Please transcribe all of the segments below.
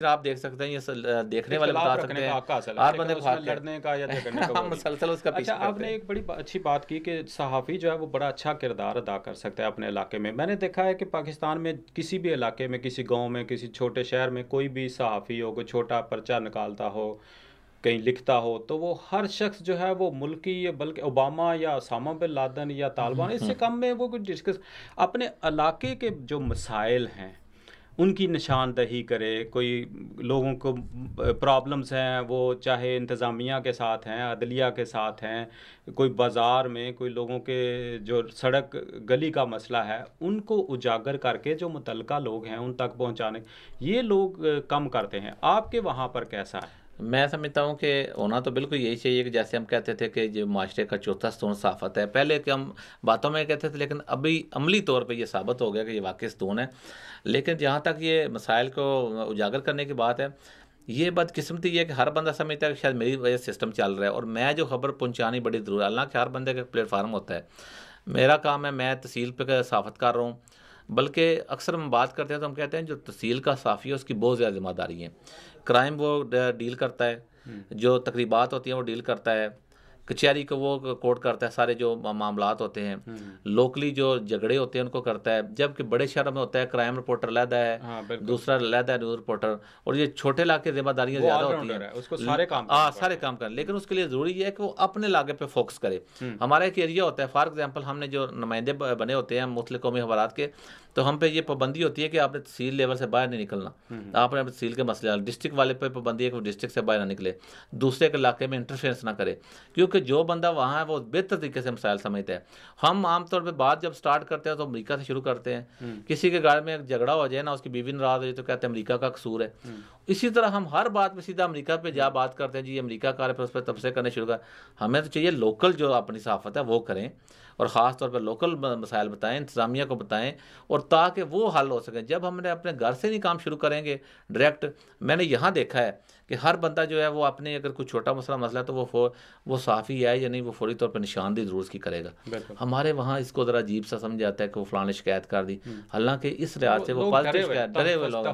आप देख सकते हैं, ये देखने वाले इख्तिलाफ बता रखने सकते का हैं, हक हासिल है, हर लेकिन बंदे को उसमें हक है। लड़ने का या झगड़ने का वो हम नहीं। मुसलसल उसका अच्छा, पीछा करते आपने हैं। एक बड़ी अच्छी बात की कि सहाफ़ी जो है वो बड़ा अच्छा किरदार अदा कर सकता है अपने इलाके में। मैंने देखा है कि पाकिस्तान में किसी भी इलाके में, किसी गाँव में, किसी छोटे शहर में कोई भी सहाफ़ी हो, कोई छोटा पर्चा निकालता हो, कहीं लिखता हो, तो वो हर शख्स जो है वो मुल्की, या बल्कि ओबामा या ओसामा बिन लादेन या तालिबान, इससे कम में वो कुछ डिस्कस अपने इलाके के जो मसाइल हैं उनकी निशानदही करे। कोई लोगों को प्रॉब्लम्स हैं, वो चाहे इंतज़ामिया के साथ हैं, अदलिया के साथ हैं, कोई बाज़ार में कोई लोगों के जो सड़क गली का मसला है, उनको उजागर करके जो मुतल्लिका लोग हैं उन तक पहुंचाने, ये लोग कम करते हैं। आपके वहाँ पर कैसा है? मैं समझता हूँ कि होना तो बिल्कुल यही चाहिए कि जैसे हम कहते थे कि जो माशरे का चौथा स्तून सहाफ़त है, पहले कि हम बातों में कहते थे, लेकिन अभी अमली तौर पे ये साबित हो गया कि ये वाकई स्तून है। लेकिन जहाँ तक ये मसाइल को उजागर करने की बात है, ये बदकिस्मती ये है कि हर बंदा समझता है कि शायद मेरी वजह से सिस्टम चल रहा है और मैं जो खबर पहुँचानी बड़ी ज़रूरी है। हालांकि हर बंदे का प्लेटफार्म होता है। मेरा काम है, मैं तहसील पे सहाफ़त कर रहा हूँ, बल्कि अक्सर हम बात करते हैं तो हम कहते हैं जो तहसील का सहाफ़ी है उसकी बहुत ज़्यादा ज़िम्मेदारी है। क्राइम वो डील करता है, जो तकरीबात होती हैं वो डील करता है, कचहरी को वो कोर्ट करता है, सारे जो मामलात होते हैं, लोकली जो झगड़े होते हैं उनको करता है। जबकि बड़े शहर में होता है क्राइम रिपोर्टर अलहदा है, हाँ, बिल्कुल। दूसरा अलहदा है न्यूज़ रिपोर्टर, और ये छोटे इलाके जिम्मेदारियाँ वो ज़्यादा होती ऑलराउंडर हैं। है, उसको सारे काम करने सारे पड़ते हैं। काम करें, लेकिन उसके लिए ज़रूरी है कि वो अपने इलाके पे फोकस करे। हमारा एक एरिया होता है, फॉर एग्जांपल हमने जो नुमाइंदे बने होते हैं मुख्तलिफ कौमी हवालात के, तो हम पे ये पाबंदी होती है कि आपने तहसील लेवल से बाहर नहीं निकलना। आपने अपने तहसील के मसले, डिस्ट्रिक्ट वाले पे पाबंदी है कि वो डिस्ट्रिक्ट से बाहर ना निकले, दूसरे के इलाके में इंटरफेरेंस ना करे, क्योंकि जो बंदा वहाँ है वो बेहतर तरीके से मसाइल समझता है। हम आमतौर पर बात जब स्टार्ट करते हैं तो अमरीका से शुरू करते हैं। किसी के घर में झगड़ा हो जाए ना, उसकी बीवी नाराज़ हो जाए तो कहते हैं अमरीका का कसूर है। इसी तरह हम हर बात में सीधा अमरीका पे जा बात करते हैं, जी अमरीका का है, उस पर तबसे करने शुरू कर। हमें तो चाहिए लोकल जो अपनी सहाफ़त है वो करें, और ख़ास तौर पर लोकल मसाइल बताएं, इंतज़ामिया को बताएं, और ताकि वो हल हो सकें। जब हमने अपने घर से नहीं काम शुरू करेंगे डायरेक्ट, मैंने यहाँ देखा है कि हर बंदा जो है वो अपने अगर कोई छोटा मसला है तो वो सहाफ़ी है या नहीं, वो फौरी तौर पर निशानदेही ज़रूर उसकी करेगा। हमारे वहाँ इसको ज़रा अजीब सा समझ आता है कि वो फ़लाने शिकायत कर दी, हालांकि इस लिहाज से वो पॉजिटिव शिकायत, डरे हुए लोग,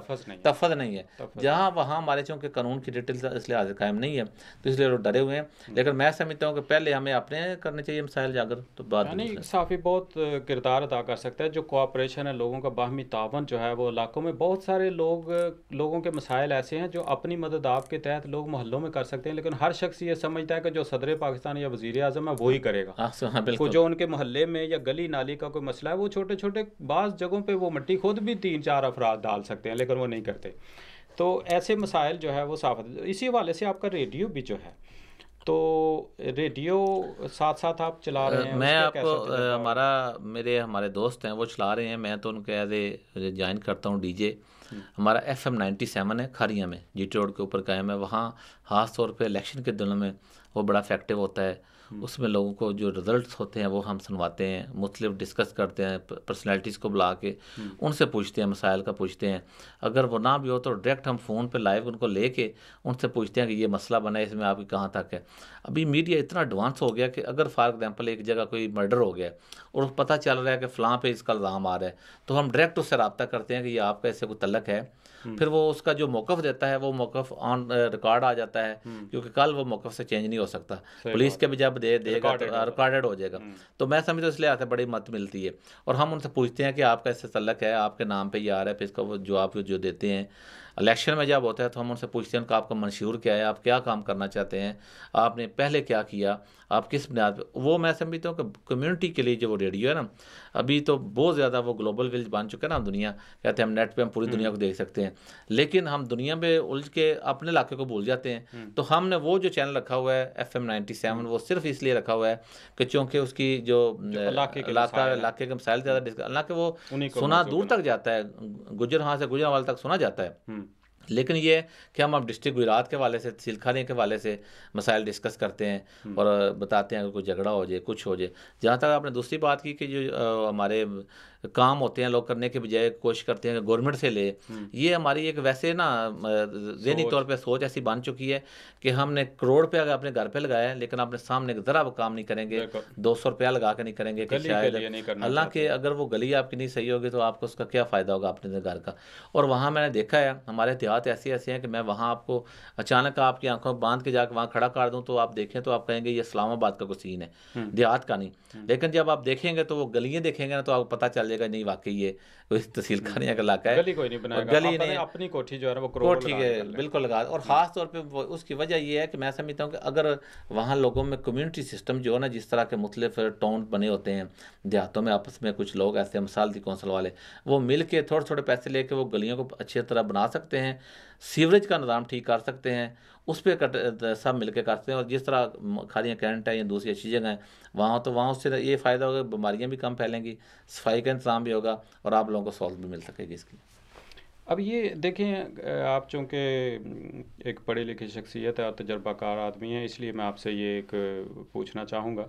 तफद नहीं है। जहाँ वहाँ हमारे चूँकि कानून की डिटेल्स इस लिहाज से कायम नहीं है, तो इसलिए लोग डरे हुए हैं। लेकिन मैं समझता हूँ कि पहले हमें अपने करने चाहिए मसाइल जागर, तो बात नहीं, सहाफ़ी बहुत किरदार अदा कर सकता है। जो कोऑपरेशन है, लोगों का बाहमी तावन जो है वो इलाकों में, बहुत सारे लोगों के मसाइल ऐसे हैं जो अपनी मदद आपके तहत लोग मोहल्लों में कर सकते हैं, लेकिन हर शख्स ये समझता है कि जो सदर पाकिस्तान या वज़ीर आज़म है वही करेगा। को जो उनके मोहल्ले में या गली नाली का कोई मसला है, वो छोटे छोटे बाज़ जगहों पर वो मिट्टी खुद भी 3-4 अफराद डाल सकते हैं, लेकिन वो नहीं करते। तो ऐसे मसाइल जो है वो साफ़। इसी हवाले से आपका रेडियो भी जो है, तो रेडियो साथ साथ आप चला रहे हैं, मैं उसका आपको कैसा हमारे दोस्त हैं वो चला रहे हैं, मैं तो उनके एज ए ज्वाइन करता हूँ डीजे। हमारा FM 97 है, खारिया में GT रोड के ऊपर कायम है। वहाँ ख़ास तौर पे इलेक्शन के दिनों में वो बड़ा इफेक्टिव होता है। उसमें लोगों को जो रिजल्ट्स होते हैं वो हम सुनवाते हैं, मुख्तलिफ डिस्कस करते हैं, पर्सनैलिटीज़ को बुला के उनसे पूछते हैं, मसाइल का पूछते हैं। अगर वो ना भी हो तो डायरेक्ट हम फ़ोन पे लाइव उनको लेके उनसे पूछते हैं कि ये मसला बना है, इसमें आपकी कहाँ तक है। अभी मीडिया इतना एडवांस हो गया कि अगर फॉर एग्जांपल एक जगह कोई मर्डर हो गया और पता चल रहा है कि फ़लाँ पे इसका इल्ज़ाम आ रहा है, तो हम डायरेक्ट उससे रब्ता करते हैं कि ये आपका इससे कोई तल्लक है। फिर वो उसका जो मौक़िफ़ देता है वो मौक़िफ़ ऑन रिकॉर्ड आ जाता है, क्योंकि कल वो मौक़िफ़ से चेंज नहीं हो सकता। पुलिस के भी जब देगा तो रिकॉर्डेड हो जाएगा। तो मैं समझता हूँ इसलिए आते बड़ी मत मिलती है। और हम उनसे पूछते हैं कि आपका इससे तल्लक है, आपके नाम पे ये आ रहा है, फिर इसका वो जवाब जो देते हैं। इलेक्शन में जब होता है तो हम उनसे पूछते हैं कि आपका मंशूर क्या है, आप क्या काम करना चाहते हैं, आपने पहले क्या किया, आप किस बुनियाद पे। वो मैं समझता हूँ कि कम्युनिटी के लिए जो वो रेडियो है ना, अभी तो बहुत ज़्यादा वो ग्लोबल विलेज बन चुका है ना। दुनिया कहते हैं हम नेट पे हम पूरी दुनिया को देख सकते हैं, लेकिन हम दुनिया में उलझ के अपने इलाके को भूल जाते हैं। तो हमने वो जो चैनल रखा हुआ है FM 97, वो सिर्फ इसलिए रखा हुआ है कि चूँकि उसकी जो इलाके के मसाइल ज़्यादा, हालांकि वो सुना दूर तक जाता है, गुजरावाल से गुजरावाल तक सुना जाता है। लेकिन ये कि हम अब डिस्ट्रिक्ट गुजरात के वाले से, तहसील खाने के वाले से मसाइल डिस्कस करते हैं और बताते हैं अगर कोई झगड़ा हो जाए, कुछ हो जाए। जहाँ तक आपने दूसरी बात की कि जो हमारे काम होते हैं लोग करने के बजाय कोशिश करते हैं कि गवर्नमेंट से ले। ये हमारी एक वैसे ना ज़हनी तौर पे सोच ऐसी बन चुकी है कि हमने करोड़ रुपया अगर अपने घर पे लगाया है, लेकिन अपने सामने ज़रा वो काम नहीं करेंगे, 200 रुपया लगा के नहीं करेंगे कि शायद, हालांकि अगर वो गली आपकी नहीं सही होगी तो आपको उसका क्या फ़ायदा होगा अपने घर का। और वहाँ मैंने देखा है हमारे देहात ऐसे ऐसे हैं कि मैं वहाँ आपको अचानक आपकी आंखों बांध के जाकर वहाँ खड़ा कर दूँ तो आप देखें तो आप कहेंगे ये इस्लामाबाद का कोई सीन है, देहात का नहीं। लेकिन जब आप देखेंगे तो वो गलियाँ देखेंगे ना तो आपको पता चल जाएगा नहीं वाकई ये कोई तहसील खानिया का इलाका है। गली कोई नहीं बनाएगा, गली नहीं, अपनी कोठी जो है वो करोड़ ठीक है, बिल्कुल लगा। और ख़ास तौर पे उसकी वजह ये है कि मैं समझता हूँ कि अगर वहाँ लोगों में कम्युनिटी सिस्टम जो है ना, जिस तरह के मुख्तलिफ टाउन बने होते हैं देहातों में, आपस में कुछ लोग ऐसे मिसाल दी कौंसल वाले, वो मिल के थोड़े थोड़े पैसे लेके वो गलियों को अच्छी तरह बना सकते हैं, सीवरेज का निज़ाम ठीक कर सकते हैं, उस पर सब मिल के करते हैं। और जिस तरह खालियाँ कैंट है या दूसरी अच्छी जगह हैं वहाँ, तो वहाँ उससे ये फ़ायदा होगा, बीमारियाँ भी कम फैलेंगी, सफाई का इंतजाम भी होगा और आप लोगों को सहूलत भी मिल सकेगी इसकी। अब ये देखें, आप चूँकि एक पढ़ी लिखी शख्सियत है और तजर्बाकार आदमी है, इसलिए मैं आपसे ये एक पूछना चाहूँगा,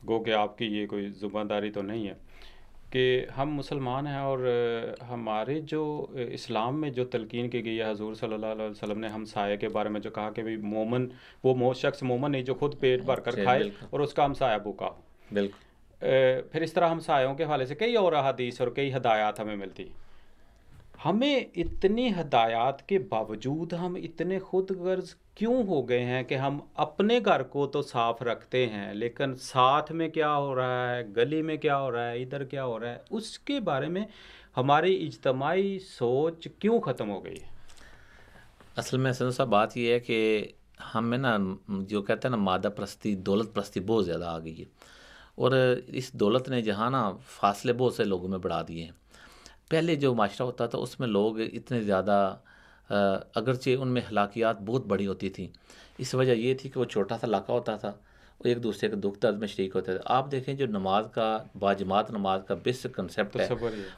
गो कि आपकी ये कोई ज़ुबानदारी तो नहीं है, कि हम मुसलमान हैं और हमारे जो इस्लाम में जो तलकीन की गई है, हजूर सल्लल्लाहु अलैहि वसल्लम ने हमसाये के बारे में जो कहा कि भाई मोमन वो शख्स मोमन नहीं जो खुद पेट भर कर खाए और उसका हमसाया भूखा हो। बिल्कुल। फिर इस तरह हमसायों के हवाले से कई और हदीस और कई हदायत हमें मिलती हैं। हमें इतनी हदायत के बावजूद हम इतने खुद गर्ज क्यों हो गए हैं कि हम अपने घर को तो साफ रखते हैं, लेकिन साथ में क्या हो रहा है, गली में क्या हो रहा है, इधर क्या हो रहा है, उसके बारे में हमारी इज्तमाही सोच क्यों ख़त्म हो गई है? असल में संजू साहब बात यह है कि हम में ना जो कहते हैं ना मादा प्रस्ती, दौलत प्रस्ती बहुत ज़्यादा आ गई है। और इस दौलत ने जहाँ ना फासले बहुत से लोगों में बढ़ा दिए हैं। पहले जो माशरा होता था उसमें लोग इतने ज़्यादा, अगरचे उनमें हलाकियात बहुत बड़ी होती थी। इस वजह ये थी कि वो छोटा सा इलाका होता था, वो एक दूसरे के दुख दर्द में शरीक होते थे। आप देखें जो नमाज का, बाजमात नमाज का बेसिक कंसेप्ट है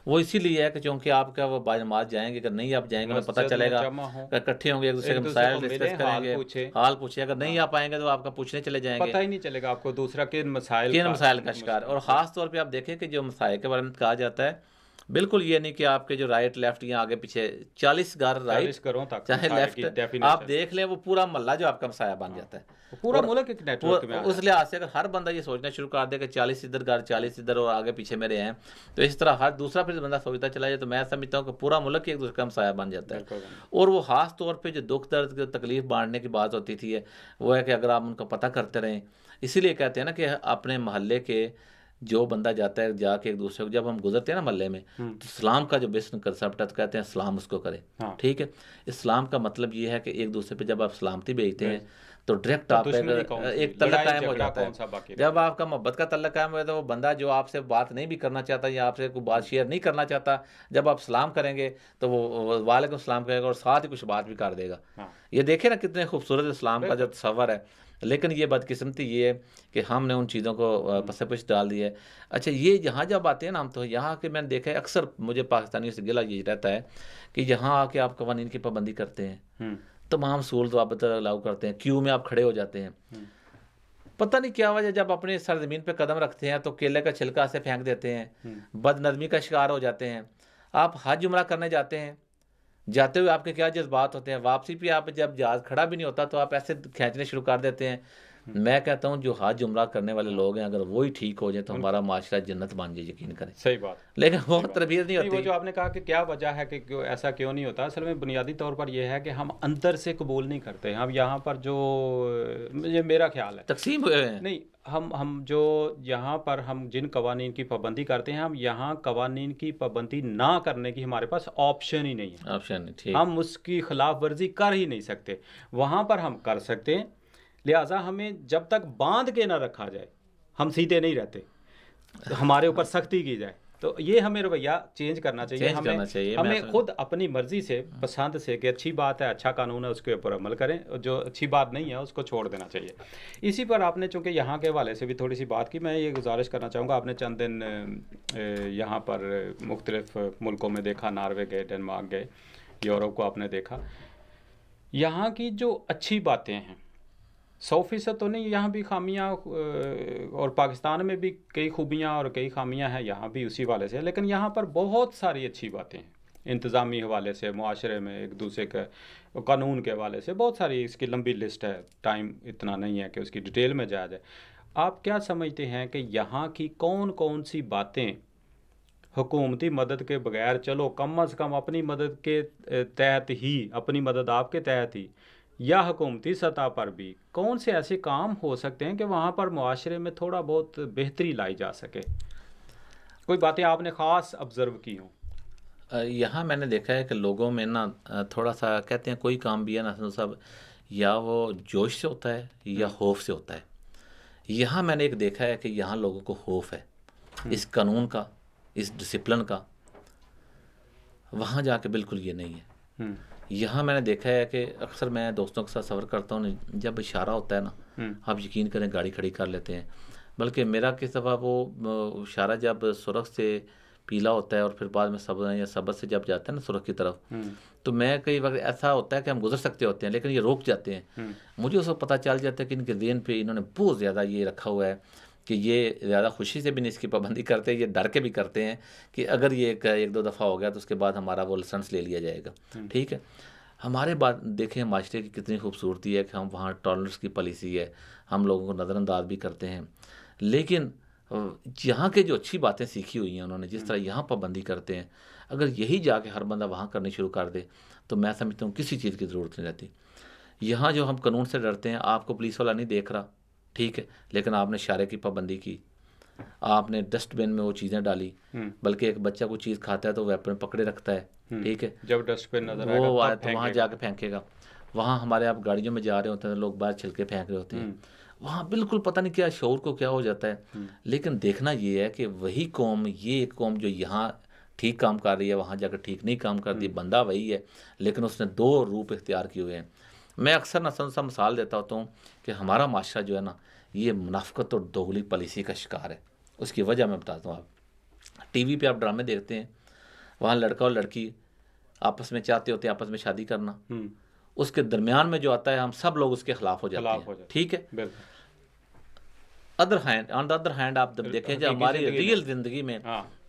वो इसीलिए है कि चूँकि आपका वो बाजमात जाएंगे, अगर नहीं आप जाएंगे तो पता चलेगा, इकट्ठे होंगे, एक दूसरे के मसाइल डिस्कस करेंगे, हाल पूछे, अगर नहीं आ पाएंगे तो आपका पूछने चले जाएंगे, पता ही नहीं चलेगा आपको दूसरा किन मसाइल का शिकार। और ख़ास तौर पर आप देखें कि जो मसाइल के बारे में कहा जाता है, बिल्कुल ये नहीं कि आपके जो राइट लेफ्ट या आगे पीछे 40 घर राइट चाहे लेफ्ट आप देख लें, वो पूरा मोहल्ला जो आपका मसाया बन जाता है, पूरा मुल्क एक नेटवर्क में। उस लिहाज से अगर हर बंदा ये सोचना शुरू कर दे कि 40 इधर घर 40 इधर और आगे पीछे मेरे हैं, तो इस तरह हर दूसरा फिर बंदा सोचता चला जाए, तो मैं समझता हूँ कि पूरा मुल्क एक दूसरे का मसाया बन जाता है। और वो खास तौर पर जो दुख दर्द की तकलीफ बांटने की बात होती थी वो है कि अगर आप उनका पता करते रहें, इसीलिए कहते हैं ना कि अपने मोहल्ले के जो बंदा जाता है जाके एक दूसरे को, जब हम गुजरते हैं ना मोहल्ले में, तो इस्लाम का जो बेसिक कंसेप्ट है तो कहते हैं सलाम उसको करें। ठीक है, इस्लाम का मतलब ये है कि एक दूसरे पे जब आप सलामती भेजते हैं तो डायरेक्ट आप एक तल्लक कायम हो जाता है। जब आपका मोहब्बत का तल्लक कायम हो जाता है, वो बंदा जो आपसे बात नहीं भी करना चाहता या आपसे कोई बात शेयर नहीं करना चाहता, जब आप सलाम करेंगे तो वो वालेकुम सलाम करेगा और साथ ही कुछ बात भी कर देगा। ये देखे ना कितने खूबसूरत इस्लाम का जो तस्वर है। लेकिन ये बदकिस्मती ये है कि हमने उन चीज़ों को पसपुश डाल दिया है। अच्छा, ये यहाँ जब आते हैं ना हम, तो यहाँ के मैंने देखा है अक्सर मुझे पाकिस्तानियों से गिला ये रहता है कि यहाँ आके आप कवानीन की पाबंदी करते हैं, तमाम सूल ज़वाबित लागू करते हैं, क्यू में आप खड़े हो जाते हैं, पता नहीं क्या वजह, जब अपने सरजमीन पे कदम रखते हैं तो केले का छिलका से फेंक देते हैं, बदनज़मी का शिकार हो जाते हैं। आप हज उम्रा करने जाते हैं, जाते हुए आपके क्या जज्बात होते हैं, वापसी पे आप जब जहाज खड़ा भी नहीं होता तो आप ऐसे खींचने शुरू कर देते हैं। मैं कहता हूँ जो हज उम्रा करने वाले लोग हैं, अगर वही ठीक हो जाए तो हमारा माशरा जन्नत बन जाए, यकीन करें। सही बात। लेकिन वो तरबियत नहीं होती। वो जो आपने कहा कि क्या वजह है कि ऐसा क्यों नहीं होता, असल में बुनियादी तौर पर यह है कि हम अंदर से कबूल नहीं करते। हम यहाँ पर जो मुझे मेरा ख्याल है तकसीम हुए हैं। नहीं, हम जो यहाँ पर हम जिन कवानीन की पाबंदी करते हैं, हम यहाँ कवानीन की पाबंदी ना करने की हमारे पास ऑप्शन ही नहीं है। ऑप्शन नहीं, ठीक। हम उसकी खिलाफ वर्जी कर ही नहीं सकते। वहाँ पर हम कर सकते हैं, लिहाजा हमें जब तक बांध के ना रखा जाए हम सीधे नहीं रहते, हमारे ऊपर सख्ती की जाए। तो ये हमें रवैया चेंज करना चाहिए। हमें खुद अपनी मर्जी से, पसंद से कि अच्छी बात है, अच्छा कानून है, उसके ऊपर अमल करें, जो अच्छी बात नहीं है उसको छोड़ देना चाहिए। इसी पर आपने चूँकि यहाँ के हवाले से भी थोड़ी सी बात की, मैं ये गुजारिश करना चाहूँगा। आपने चंद दिन यहाँ पर मुख्तलिफ मुल्कों में देखा, नॉर्वे गए, डेनमार्क गए, यूरोप को आपने देखा। यहाँ की जो अच्छी बातें हैं 100% तो नहीं, यहाँ भी खामियां और पाकिस्तान में भी कई खूबियां और कई खामियां हैं, यहाँ भी उसी वाले से, लेकिन यहाँ पर बहुत सारी अच्छी बातें हैं। इंतज़ामी हवाले से, मुआशरे में एक दूसरे के कानून के हवाले से बहुत सारी, इसकी लंबी लिस्ट है, टाइम इतना नहीं है कि उसकी डिटेल में जाया जाए। आप क्या समझते हैं कि यहाँ की कौन कौन सी बातें हुकूमती मदद के बगैर, चलो कम अज़ कम अपनी मदद के तहत ही, अपनी मदद आपके तहत ही, या हुकूमती सतह पर भी कौन से ऐसे काम हो सकते हैं कि वहाँ पर मुआशरे में थोड़ा बहुत बेहतरी लाई जा सके? कोई बातें आपने ख़ास ऑब्ज़र्व की हों? यहाँ मैंने देखा है कि लोगों में ना थोड़ा सा कहते हैं कोई काम भी है ना तो सब या वो जोश से होता है या खौफ से होता है। यहाँ मैंने एक देखा है कि यहाँ लोगों को खौफ है इस कानून का, इस डिसिप्लिन का। वहाँ जाके बिल्कुल ये नहीं है। यहाँ मैंने देखा है कि अक्सर मैं दोस्तों के साथ सफ़र करता हूँ, जब इशारा होता है ना, आप यकीन करें गाड़ी खड़ी कर लेते हैं। बल्कि मेरा किस दफ़ा वो इशारा जब सुरख से पीला होता है और फिर बाद में सब्ज़ या सबज से जब जाता है ना सुरख की तरफ, तो मैं कई वक्त ऐसा होता है कि हम गुजर सकते होते हैं लेकिन ये रोक जाते हैं। मुझे उस वक्त पता चल जाता है कि इनके ज़हन पे इन्होंने बहुत ज़्यादा ये रखा हुआ है कि ये ज़्यादा खुशी से भी नहीं इसकी पाबंदी करते, ये डर के भी करते हैं कि अगर ये एक दो दफ़ा हो गया तो उसके बाद हमारा वो लाइसेंस ले लिया जाएगा। ठीक है, हमारे बात देखें माशरे की कितनी खूबसूरती है कि हम वहाँ टॉलरेंस की पॉलिसी है, हम लोगों को नज़रअंदाज भी करते हैं। लेकिन यहाँ के जो अच्छी बातें सीखी हुई हैं उन्होंने, जिस तरह यहाँ पाबंदी करते हैं, अगर यही जाके हर बंदा वहाँ करनी शुरू कर दे तो मैं समझता हूँ किसी चीज़ की ज़रूरत नहीं रहती। यहाँ जो हम कानून से डरते हैं, आपको पुलिस वाला नहीं देख रहा, ठीक है, लेकिन आपने इशारे की पाबंदी की, आपने डस्टबिन में वो चीज़ें डाली, बल्कि एक बच्चा कोई चीज़ खाता है तो वेपन पकड़े रखता है, ठीक है, जब डस्टबिन नजर वो आएगा तो वहाँ जाके फेंकेगा। वहाँ हमारे आप गाड़ियों में जा रहे होते हैं, लोग बाहर छिलके फेंक रहे होते हैं, वहाँ बिल्कुल पता नहीं क्या शौर को क्या हो जाता है। लेकिन देखना ये है कि वही कौम, ये एक कौम जो यहाँ ठीक काम कर रही है वहाँ जाकर ठीक नहीं काम कर रही, बंदा वही है लेकिन उसने दो रूप इख्तियार किए हुए हैं। मैं अक्सर नसन सा मिसाल देता होता हूँ कि हमारा माशरा जो है ना, ये मुनाफकत और दोगली पॉलिसी का शिकार है। उसकी वजह मैं बताता हूँ। आप टीवी पे आप ड्रामे देखते हैं, वहाँ लड़का और लड़की आपस में चाहते होते हैं आपस में शादी करना, उसके दरमियान में जो आता है हम सब लोग उसके खिलाफ हो जाते हैं, ठीक है। Other hand, on the other hand आप जब देखें जब हमारी रियल ज़िंदगी में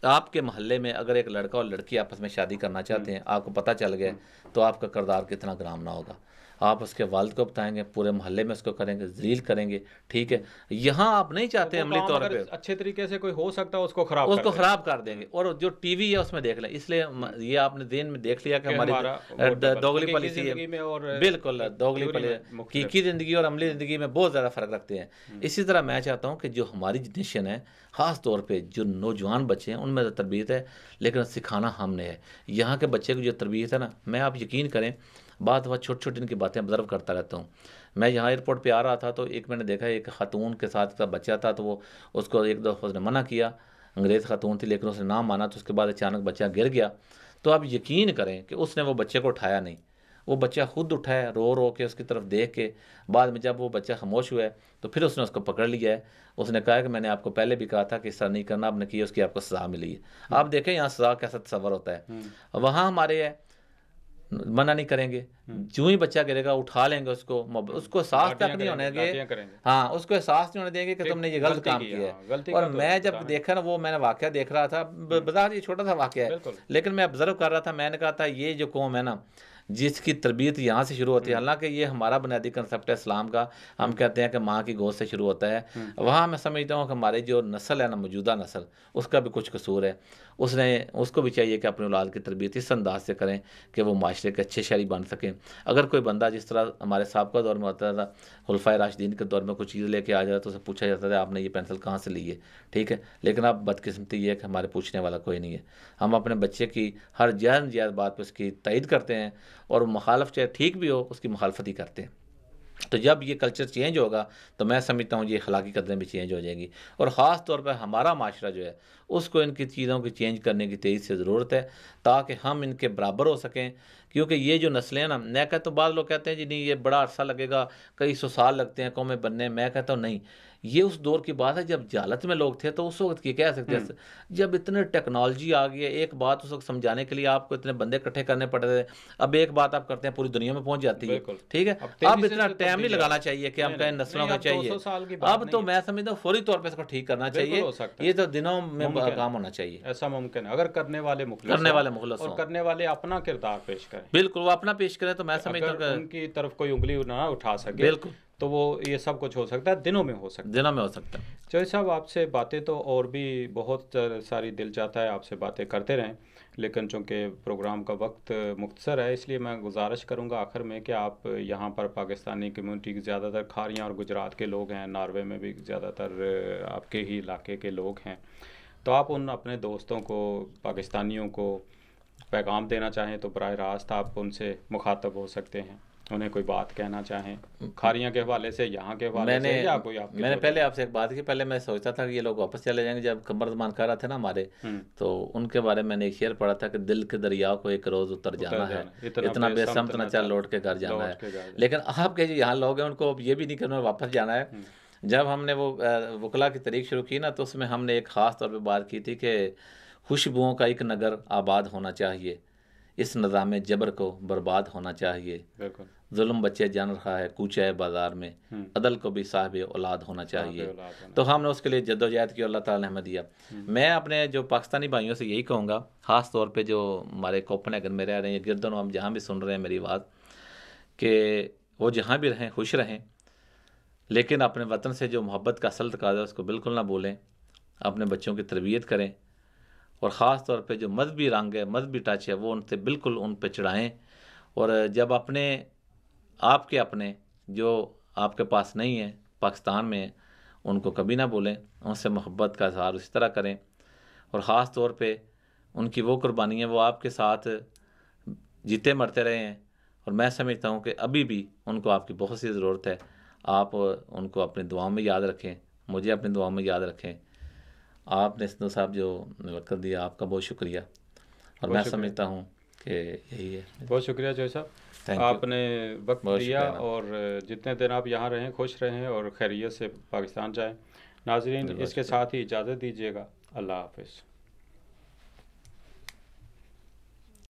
आपके मोहल्ले में अगर एक लड़का और लड़की आपस में शादी करना चाहते हैं, आपको पता चल गया तो आपका किरदार कितना घरामना होगा। आप उसके वालिद को बताएंगे, पूरे मोहल्ले में उसको करेंगे, जलील करेंगे, ठीक है। यहाँ आप नहीं चाहते अमली तौर पे, अच्छे तरीके से कोई हो सकता है उसको खराब कर देंगे। और जो टीवी है उसमें देख लें, इसलिए ये आपने दिन में देख लिया कि हमारी दोगली पॉलिसी है, बिल्कुल दोगली पॉलिसी की ज़िंदगी और अमली ज़िंदगी में बहुत ज़्यादा फ़र्क रखते हैं। इसी तरह मैं चाहता हूँ कि जो हमारी जनरेशन है, ख़ास तौर पे जो नौजवान बच्चे हैं, उनमें तो तरबियत है लेकिन सिखाना हमने है। यहाँ के बच्चे की जो तरबियत है ना, मैं आप यकीन करें बात छोटी छोटी इनकी बातें ऑब्जर्व करता रहता हूँ। मैं यहाँ एयरपोर्ट पे आ रहा था तो एक मैंने देखा एक खातून के साथ का बच्चा था, तो वो उसको एक दफ़ा उसने मना किया, अंग्रेज़ खातून थी लेकिन उसने ना माना, तो उसके बाद अचानक बच्चा गिर गया। तो आप यकीन करें कि उसने वो बच्चे को उठाया नहीं, वो बच्चा खुद उठाया, रो रो के उसकी तरफ देख के। बाद में जब वो बच्चा खामोश हुआ है तो फिर उसने उसको पकड़ लिया है। उसने कहा कि मैंने आपको पहले भी कहा था कि इस तरह नहीं करना, आपने किया, उसकी आपको सज़ा मिली है। आप देखें यहाँ सज़ा कैसा तस्वर होता है। वहाँ हमारे है मना नहीं करेंगे, जो ही बच्चा गिरेगा उठा लेंगे उसको एहसास तक नहीं होने देंगे, हाँ उसको एहसास नहीं होने देंगे कि तुमने ये गलत काम किया है। और मैं जब देखा ना, वो मैंने वाकया देख रहा था, बता ये छोटा सा वाकया है लेकिन मैं ऑब्जर्व कर रहा था। मैंने कहा था ये जो कौम है ना, जिसकी तरबियत यहाँ से शुरू होती है, हालांकि ये हमारा बुनियादी कंसेप्ट है इस्लाम का, हम कहते हैं कि माँ की गोद से शुरू होता है। वहाँ मैं समझता हूँ कि हमारी जो नस्ल है ना, मौजूदा नस्ल, उसका भी कुछ कसूर है। उसको भी चाहिए कि अपनी औलाद की तरबियत इस अंदाज से करें कि वो माशरे के अच्छे शहरी बन सकें। अगर कोई बंदा जिस तरह हमारे साबका दौर में होता था, खुलफाए राशिदीन के दौर में कोई चीज़ लेके आ जाता तो उसे पूछा जाता था आपने ये पेंसिल कहाँ से ली है, ठीक है। लेकिन अब बदकिस्मती ये है कि हमारे पूछने वाला कोई नहीं है। हम अपने बच्चे की हर जायज़ बात पर उसकी तईद करते हैं और मुखालफ चाहे ठीक भी हो उसकी मुखालफत ही करते हैं। तो जब ये कल्चर चेंज होगा तो मैं समझता हूँ ये अखलाकी कदरें भी चेंज हो जाएंगी। और ख़ास तौर पर हमारा माशरा जो है उसको इनकी चीज़ों की चेंज करने की तेज़ी से ज़रूरत है ताकि हम इनके बराबर हो सकें। क्योंकि ये जो नस्लें हैं ना, मैं कहता हूँ, बाद लोग कहते हैं जी नहीं ये बड़ा अरसा लगेगा, कई सौ साल लगते हैं कौमें बनने। मैं कहता हूँ नहीं, ये उस दौर की बात है जब जहालत में लोग थे, तो उस वक्त की कह सकते हैं। जब इतने टेक्नोलॉजी आ गई है, एक बात उस वक्त समझाने के लिए आपको इतने बंदे इकट्ठे करने पड़ते थे। अब एक बात आप करते हैं पूरी दुनिया में पहुंच जाती है। बिल्कुल। ठीक है, अब इतना टाइम नहीं लगाना चाहिए कि हम कहें नस्लों में चाहिए। 200 साल की बात अब तो मैं समझता हूँ फौरी तौर पर इसको ठीक करना चाहिए, ये तो दिनों में काम होना चाहिए। ऐसा मुमकिन है अगर करने वाले मुखलिस और करने वाले अपना किरदार पेश करें। बिल्कुल, वो अपना पेश करें तो मैं समझता हूँ उनकी तरफ कोई उंगली ना उठा सके, बिल्कुल, तो वो ये सब कुछ हो सकता है, दिनों में हो सकता है। दिनों में हो सकता है। चौधरी साहब, आपसे बातें तो और भी बहुत सारी, दिल चाहता है आपसे बातें करते रहें, लेकिन चूँकि प्रोग्राम का वक्त मुख्तसर है, इसलिए मैं गुजारिश करूँगा आखिर में कि आप यहाँ पर पाकिस्तानी कम्युनिटी की ज़्यादातर खारियाँ और गुजरात के लोग हैं, नॉर्वे में भी ज़्यादातर आपके ही इलाके के लोग हैं, तो आप उन अपने दोस्तों को, पाकिस्तानियों को पैगाम देना चाहें तो बराह रास्त आप उनसे मुखातब हो सकते हैं। उन्हें कोई बात कहना चाहें खारियाँ के हवाले से, यहाँ के हवाले से, या कोई आपके। मैंने पहले आपसे एक बात की, पहले मैं सोचता था कि ये लोग वापस चले जाएंगे। जब कमरजमान कर रहे थे ना हमारे, तो उनके बारे में मैंने एक शेर पढ़ा था कि दिल के दरिया को एक रोज़ उतर जाना है, इतना बेसमत न चल लौट के घर जाना है। लेकिन आपके जो यहाँ लोग हैं उनको अब ये भी नहीं करना वापस जाना है। जब हमने वो वकला की तरीक शुरू की ना, तो उसमें हमने एक ख़ास तौर पर बात की थी कि खुशबुओं का एक नगर आबाद होना चाहिए, इस निज़ाम जबर को बर्बाद होना चाहिए, जुल्म बच्चे जान रहा है कूचा है बाज़ार में, अदल को भी साहिब औलाद होना चाहिए। तो हमने उसके लिए जद्दोजहद की, अल्लाह ताला ने हमें दिया। मैं अपने जो पाकिस्तानी भाइयों से यही कहूँगा, ख़ास तौर पे जो हमारे कोपनहेगन में रह रहे हैं, गिरदन, हम जहाँ भी सुन रहे हैं मेरी बात, कि वो जहाँ भी रहें खुश रहें, लेकिन अपने वतन से जो मोहब्बत का असल तकाज़ा है उसको बिल्कुल ना भूलें। अपने बच्चों की तरबियत करें, और ख़ास तौर पे जो मजहबी रंग है, मजहबी टच है, वो उनसे बिल्कुल उन पे चढ़ाएँ। और जब अपने आपके अपने जो आपके पास नहीं है, पाकिस्तान में, उनको कभी ना भूलें, उनसे मोहब्बत का इज़हार उसी तरह करें। और ख़ास तौर पे उनकी वो कुर्बानियाँ वो आपके साथ जीते मरते रहे हैं, और मैं समझता हूँ कि अभी भी उनको आपकी बहुत सी ज़रूरत है। आप उनको अपनी दुआओं में याद रखें, मुझे अपनी दुआओं में याद रखें। आपने सिद्धू साहब जो वक्त दिया, आपका बहुत शुक्रिया। और मैं समझता हूँ कि यही है। बहुत शुक्रिया चौधरी साहब, आपने वक्त दिया, और जितने दिन आप यहाँ रहें खुश रहें और खैरियत से पाकिस्तान जाएं। नाज़रीन, इसके साथ ही इजाज़त दीजिएगा। अल्लाह हाफ़िज़।